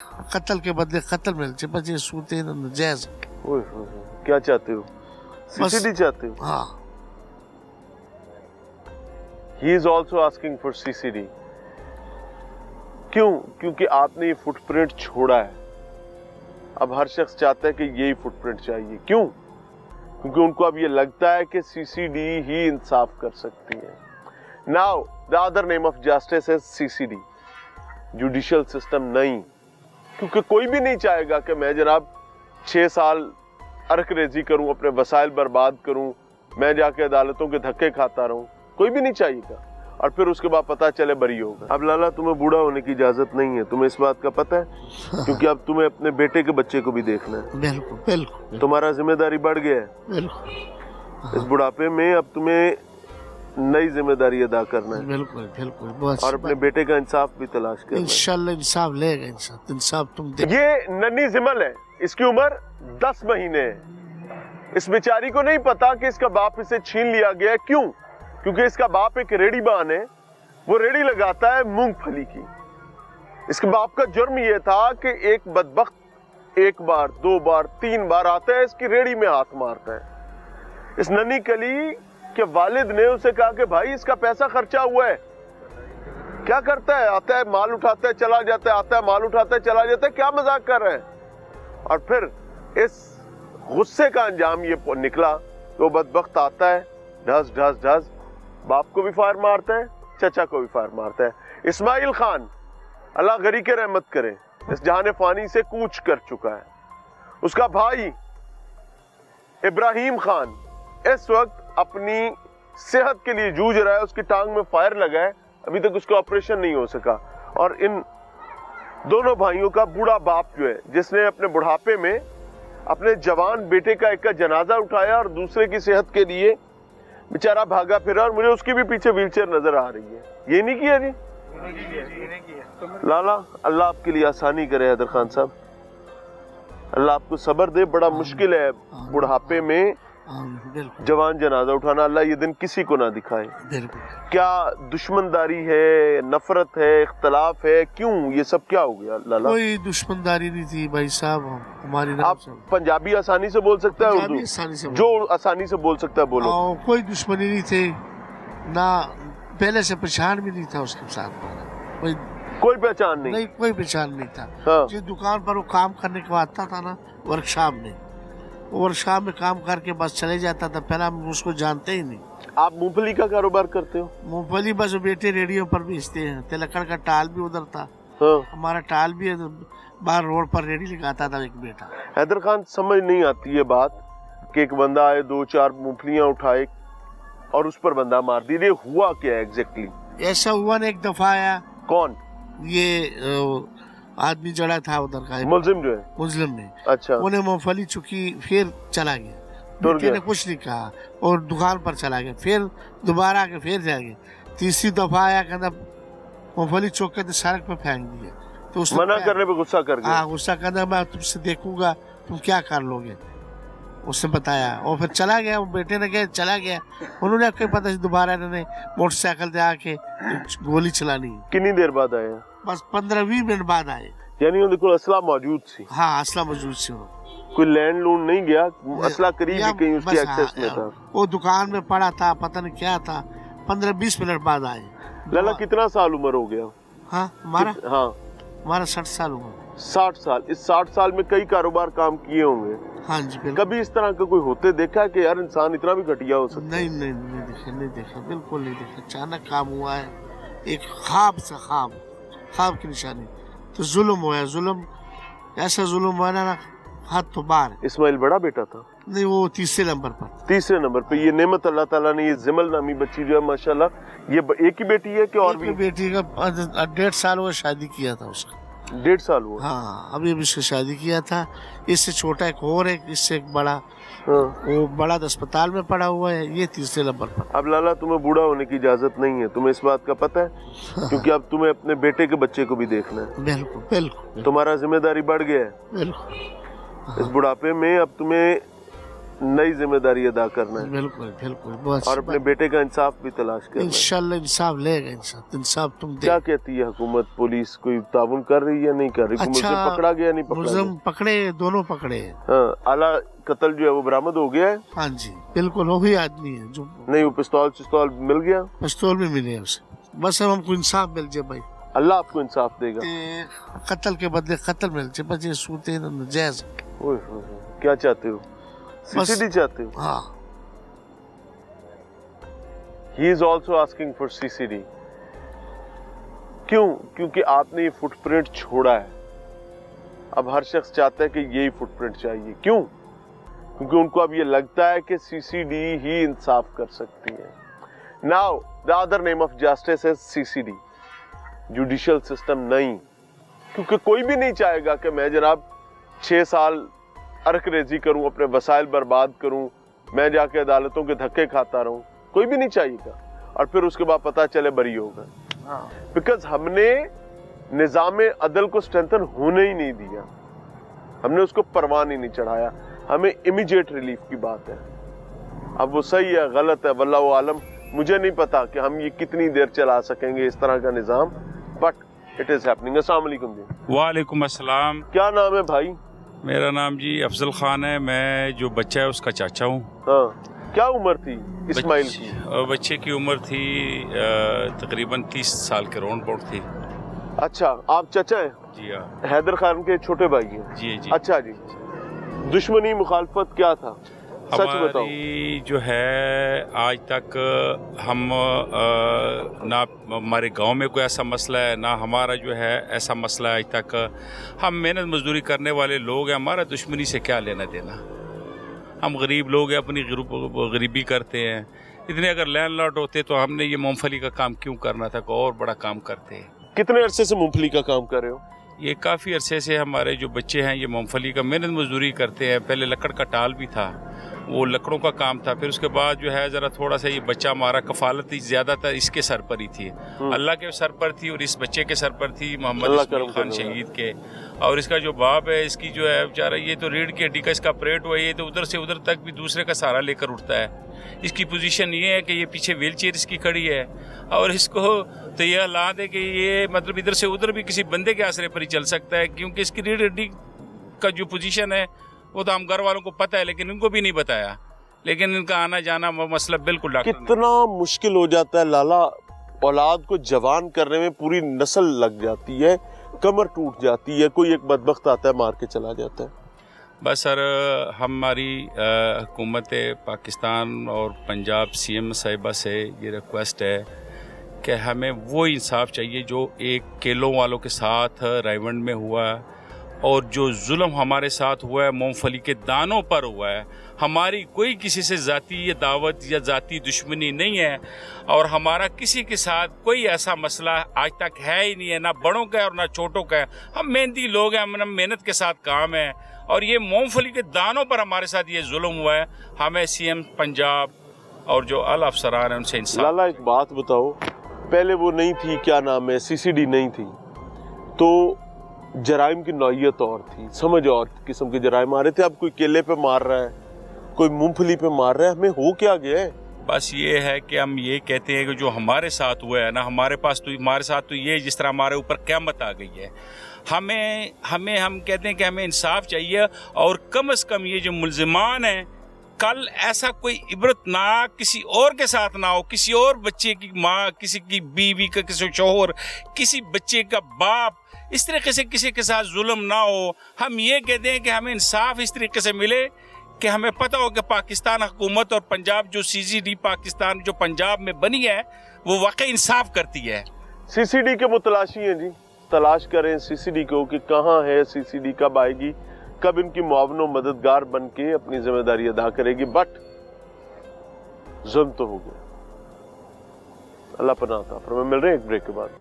कत्ल के बदले कत्ल मिलते बस ये सूरतें नजायज। क्या चाहते हो? सीसीडी चाहते हो? हाँ। He is also asking for CCD. क्यों? क्योंकि आपने ये फुटप्रिंट छोड़ा है। अब हर शख्स चाहता है कि यही फुटप्रिंट चाहिए। क्यों? क्योंकि उनको अब ये लगता है कि CCD ही इंसाफ कर सकती है। Now the other name of justice is CCD, judicial system नहीं। क्योंकि कोई भी नहीं चाहेगा कि मैं जनाब 6 साल अरकरेजी करूं, अपने वसाइल बर्बाद करूं, मैं जाके अदालतों के धक्के खाता रहूं, कोई भी नहीं चाहेगा और फिर उसके बाद पता चले बरी होगा। अब लाला तुम्हें बूढ़ा होने की इजाजत नहीं है, तुम्हें इस बात का पता है? क्योंकि अब तुम्हें अपने बेटे के बच्चे को भी देखना है। बिल्कुल बिल्कुल। तुम्हारा जिम्मेदारी बढ़ गया है। बिल्कुल। इस बुढ़ापे में अब तुम्हें नई जिम्मेदारी अदा करना है। बिल्कुल बिल्कुल। और अपने बेटे का इंसाफ भी तलाश करना है। इंशाल्लाह इंसाफ लेगा, इंसाफ तुम दे। ये नन्ही जिमल है, इसकी उम्र 10 महीने है। इस बेचारी को नहीं पता कि इसका बाप इसे छीन लिया गया है। क्यों? क्योंकि इसका बाप एक रेडी बान है, वो रेडी लगाता है मूंगफली की। इसके बाप का जुर्म ये था कि एक बदबख्त 1 बार 2 बार 3 बार आता है, इसकी रेडी में हाथ मारता है। इस नन्ही कली के वालिद ने उसे कहा कि भाई इसका पैसा खर्चा हुआ है। क्या करता है? आता है माल उठाता है चला जाता है, आता है माल उठाता है चला जाता है, क्या मजाक कर रहे हैं? और फिर इस गुस्से का अंजाम ये निकला कि वो बदबख्त आता है, ढस ढस ढस बाप को भी फायर मारता है, चचा को भी फायर मारता है। इस्माइल खान अल्लाह गरी के रहमत करे, इस जहान फानी से कूच कर चुका है। उसका भाई इब्राहिम खान इस वक्त अपनी सेहत के लिए जूझ रहा है, उसकी टांग में फायर लगा है, अभी तक उसका ऑपरेशन नहीं हो सका। और इन दोनों भाइयों का बूढ़ा बाप जो है, जिसने अपने बुढ़ापे में अपने जवान बेटे का एक का जनाजा उठाया और दूसरे की सेहत के लिए बेचारा भागा फिरा, और मुझे उसकी भी पीछे व्हीलचेयर नजर आ रही है। ये नहीं किया जी? लाला अल्लाह आपके लिए आसानी करे हैदर खान साहब, अल्लाह आपको सब्र दे। बड़ा मुश्किल है बुढ़ापे में जवान जनाजा उठाना, अल्लाह ये दिन किसी को ना दिखाए। क्या दुश्मनदारी है, नफरत है, इख्तलाफ है? क्यों ये सब क्या हो गया लाला? कोई दुश्मनदारी नहीं थी भाई साहब हमारी। आप पंजाबी आसानी से बोल सकते हैं? उर्दू जो आसानी से बोल सकता है बोलो। कोई दुश्मनी नहीं थी ना, पहले से पहचान भी नहीं था उसके साथ। कोई पहचान नहीं? कोई पहचान नहीं था। हाँ। जिस दुकान पर वो काम करने को आता था ना, वर्कशॉप में, वर्कशॉप में काम करके बस चले जाता था। पहले हम उसको जानते ही नहीं। आप मूंगफली का कारोबार करते हो? मूंगफली बस बेटे रेडियो पर बेचते हैं। तिलकड़ का टाल भी उधर था। हाँ। हमारा टाल भी बाहर रोड पर रेडी लगाता था एक बेटा। हैदर खान समझ नहीं आती ये बात कि एक बंदा आए 2-4 मूंगफलियां उठाए और उस पर बंदा मार दी। ये हुआ क्या एग्जैक्टली? ऐसा हुआ ना, एक दफा आया। कौन? ये आदमी जड़ा था उधर का, मुल्जिम जो है, मुस्लिम ने। अच्छा। उन्हें मूंगफली चुकी, फिर चला गया। बेटे ने कुछ नहीं कहा और दुकान पर चला गया। फिर दोबारा आके फिर जाएंगे। तीसरी दफा आया, कहता मूंगफली चौक के सड़क पर फेंक दिया। तो उसने मना करने पे गुस्सा कर गया। हाँ, गुस्सा करना, मैं तुमसे देखूंगा तुम क्या कर लोगे, उसने बताया। और फिर चला गया। वो बेटे ने कहा चला गया। उन्होंने आपको पता दोबारा इन्होंने मोटरसाइकिल से आके गोली चलानी। कितनी देर बाद आए? बस 15-20 मिनट बाद आए। यानी उनके कोल असला मौजूद सी? हाँ, असला मौजूद सी। कोई लैंड लून नहीं गया, असला करीब ही कहीं उसके एक्सेस में था। वो दुकान में पड़ा था, पता नहीं क्या था। 15-20 मिनट बाद आए। लाला कितना साल उम्र हो गया? हाँ हमारा? हाँ हमारा 60 साल उम्र। 60 साल। इस 60 साल में कई कारोबार काम किए होंगे। हाँ जी। कभी इस तरह का कोई होते देखा है कि यार इंसान इतना भी घटिया हो सकता है? नहीं देखा, बिल्कुल नहीं देखा। अचानक काम हुआ है, एक ख्वाब की निशानी। तो जुल्म हुआ है, जुल्म ऐसा जुल्म हुआ ना, हाथ तो बार। इस्माइल बड़ा बेटा था? नहीं, वो तीसरे नंबर पर। तीसरे नंबर पे। ये नेमत अल्लाह ताला ने, ये जिमल नामी बच्ची जो है माशाल्लाह, ये एक ही बेटी है कि और भी? बेटी का 1.5 साल हुआ शादी किया था उसका। 1.5 साल हुआ? हाँ, अभी उससे शादी किया था। इससे छोटा एक और है, इससे एक बड़ा। हाँ। वो बड़ा अस्पताल में पड़ा हुआ है, ये तीसरे नंबर पर। अब लाला तुम्हें बूढ़ा होने की इजाजत नहीं है, तुम्हें इस बात का पता है? क्योंकि अब तुम्हें अपने बेटे के बच्चे को भी देखना है। बिल्कुल बिल्कुल। तुम्हारा जिम्मेदारी बढ़ गया है। बिल्कुल। इस बुढ़ापे में अब तुम्हें नई जिम्मेदारी अदा करना है बिल्कुल बिल्कुल, बहुत और अपने बेटे का इंसाफ भी तलाश करना है। इंशाल्लाह इंसाफ लेगा, इंसाफ तुम दे। क्या कहती है हुकूमत, पुलिस कोई ताउन कर रही है या नहीं कर रही? अच्छा, मुझे पकड़ा गया नहीं पकड़ा मुलजिम गया? पकड़े, दोनों पकड़े। हाँ, आला कत्ल जो है वो बरामद हो गया है? हाँ जी बिल्कुल, वही आदमी है जो नहीं, वो पिस्तौल मिल गया? पिस्तौल भी मिले उसे, बस अब हमको इंसाफ मिल जाए भाई, अल्लाह आपको इंसाफ देगा। कत्ल के बदले कत्ल मिल जाए, बस ये सूरत नाजायज। क्या चाहते हो? सीसीडी चाहते हो? हाँ, He is also asking for CCD. क्यों? क्योंकि आपने ये फुटप्रिंट छोड़ा है। अब हर शख्स चाहता है कि यही फुटप्रिंट चाहिए। क्यों? क्योंकि उनको अब ये लगता है कि CCD ही इंसाफ कर सकती है। Now, the other name of justice is CCD, judicial system नहीं। क्योंकि कोई भी नहीं चाहेगा कि मैं जनाब 6 साल अरकरेजी करूं, अपने वसाइल बर्बाद करूं, मैं जाके अदालतों के धक्के खाता रहूं, कोई भी नहीं चाहेगा और फिर उसके बाद पता चले बरी होगा। बिकॉज हमने निजाम अदल को स्ट्रेंथन होने ही नहीं दिया, हमने उसको परवान ही नहीं चढ़ाया। हमें इमीडिएट रिलीफ की बात है। अब वो सही है गलत है वल्लाहु आलम, मुझे नहीं पता कि हम ये कितनी देर चला सकेंगे इस तरह का निजाम, बट इट इज हैपनिंग। अस्सलाम वालेकुम जी। वालेकुम अस्सलाम। क्या नाम है भाई? मेरा नाम जी अफजल खान है, मैं जो बच्चा है उसका चाचा हूँ। हाँ, क्या उम्र थी इस्माइल की? बच्चे की उम्र थी तकरीबन 30 साल के राउंड अबाउट थी। अच्छा, आप चाचा हैं? जी हाँ। हैदर खान के छोटे भाई हैं? जी जी। अच्छा जी। दुश्मनी मुखालफत क्या था, सच बताओ। हमारी जो है आज तक हम ना हमारे गांव में कोई ऐसा मसला है, ना हमारा जो है ऐसा मसला है आज तक। हम मेहनत मजदूरी करने वाले लोग हैं, हमारा दुश्मनी से क्या लेना देना। हम गरीब लोग हैं, अपनी गरीबी करते हैं। इतने अगर लैंडलॉर्ड होते तो हमने ये मूंगफली का काम क्यों करना था, कोई और बड़ा काम करते। कितने अरसे से मूंगफली का काम कर रहे हो? ये काफ़ी अरसे से हमारे जो बच्चे हैं ये मूंगफली का मेहनत मजदूरी करते हैं। पहले लकड़ का टाल भी था, वो लकड़ों का काम था। फिर उसके बाद जो है ज़रा थोड़ा सा ये बच्चा हमारा कफालत ज़्यादातर इसके सर पर ही थी, अल्लाह के सर पर थी और इस बच्चे के सर पर थी, मोहम्मद इस्माइल खान शहीद के। और इसका जो बाप है, इसकी जो है बेचारा, ये तो रीढ़ की हड्डी का इसका ऑपरेट हुआ, ये तो उधर से उधर तक भी दूसरे का सहारा लेकर उठता है। इसकी पोजीशन ये है कि ये पीछे व्हील चेयर इसकी खड़ी है और इसको तो ये हालात है कि ये मतलब इधर से उधर भी किसी बंदे के आसरे पर ही चल सकता है, क्योंकि इसकी रीढ़ हड्डी का जो पोजीशन है वो तो हम घर वालों को पता है, लेकिन इनको भी नहीं बताया। लेकिन इनका आना जाना मसला बिल्कुल डॉक्टर कितना मुश्किल हो जाता है लाला, औलाद को जवान करने में पूरी नस्ल लग जाती है, कमर टूट जाती है, कोई एक बदबख्त आता है मार के चला जाता है। बस सर, हमारी हुकूमत पाकिस्तान और पंजाब CM साहिबा से ये रिक्वेस्ट है कि हमें वो इंसाफ चाहिए जो एक केलों वालों के साथ रायवंड में हुआ है और जो जुल्म हमारे साथ हुआ है मूंगफली के दानों पर हुआ है। हमारी कोई किसी से ज़ाती या दावत या ज़ाती दुश्मनी नहीं है और हमारा किसी के साथ कोई ऐसा मसला आज तक है ही नहीं है, ना बड़ों का है और ना छोटों का है। हम मेहनती लोग हैं, हम मेहनत के साथ काम है और ये मूंगफली के दानों पर हमारे साथ ये जुल्म हुआ है। हमें CM पंजाब और जो अल अफसरान है उनसे इंसाफ। लाला एक बात बताओ, पहले वो नहीं थी, क्या नाम है, CCD नहीं थी तो जराइम की नौयत और थी, समझ और किस्म के जराइम आ रहे थे। अब कोई केले पे मार रहा है, कोई मूंगफली पे मार रहा है, हमें हो क्या गया है? बस ये है कि हम ये कहते हैं कि जो हमारे साथ हुआ है ना, हमारे साथ तो ये जिस तरह हमारे ऊपर क़यामत आ गई है। हम कहते हैं कि हमें इंसाफ चाहिए और कम से कम ये जो मुल्जिमान हैं, कल ऐसा कोई इबरतनाक किसी और के साथ ना हो, किसी और बच्चे की माँ, किसी की बीवी का, किसी शोहर, किसी बच्चे का बाप, इस तरीके से किसी के साथ जुल्म ना हो। हम ये कहते हैं कि हमें इंसाफ इस तरीके से मिले कि हमें पता हो कि पाकिस्तान हुकूमत और पंजाब जो CCD पाकिस्तान जो पंजाब में बनी है वो वाकई इंसाफ करती है। CCD के मुतलाशी हैं जी, तलाश करें CCD को कि कहाँ है CCD, कब आएगी, कब इनकी मुआवनो मददगार बन के अपनी जिम्मेदारी अदा करेगी। बट जुल्म तो हो गया। अल्लाह पनाह था। फिर मिल रहे हैं एक ब्रेक के बाद।